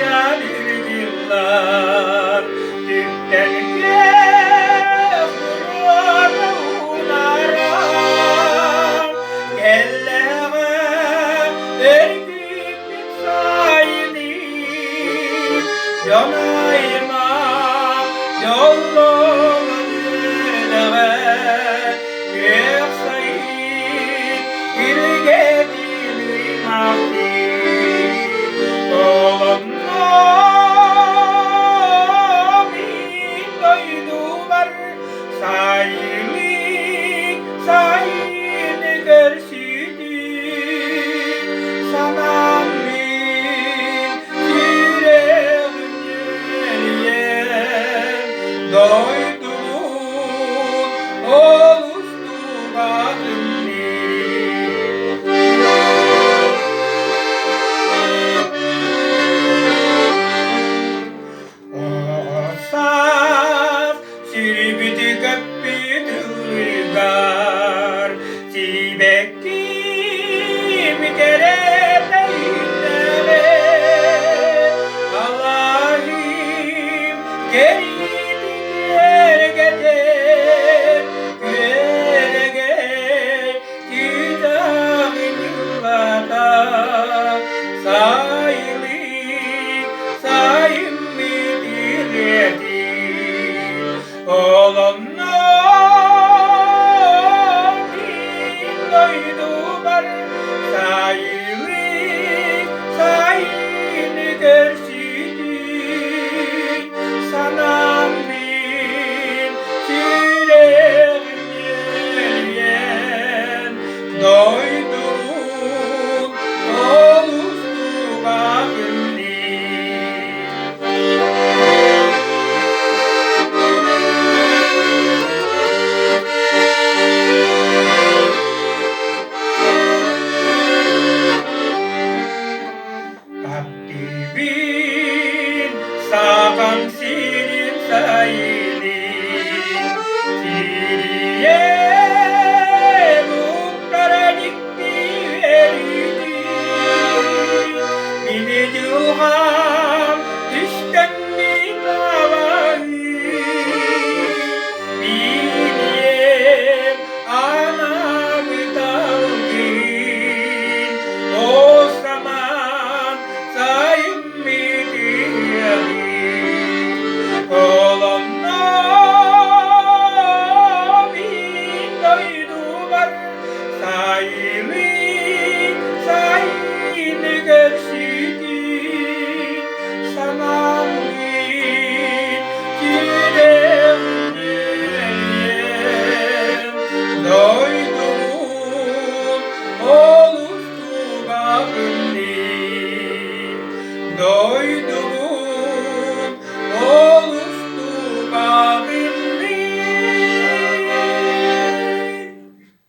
gelir yıllar Düktenke hurra ulara Kelleğe ergin saydı Yanayma yolun nerede Göksayın irgedili mahdi Sayın görüştü sana min yüreğim geriyen doydum oluştu bağımlı Osas siribidi kapidi uygar Sibekki mi kerete inlere Allah'ım geridi gergede Güerege kitabın yuvada Sayılık sayım Olanlar dinleydu var sayını görüştü sana bin yüreğim geriyen doydum oluştu bağımlı Bin sakan sirin sayili Siriye muhtara dikti veridi Bini juham düşten bir davayı Biniyem anamı dalgın O zaman sayım Olanlar bindoydular sayını görüştü sana bin yüreğim geriyen doydum oluştu bağımlı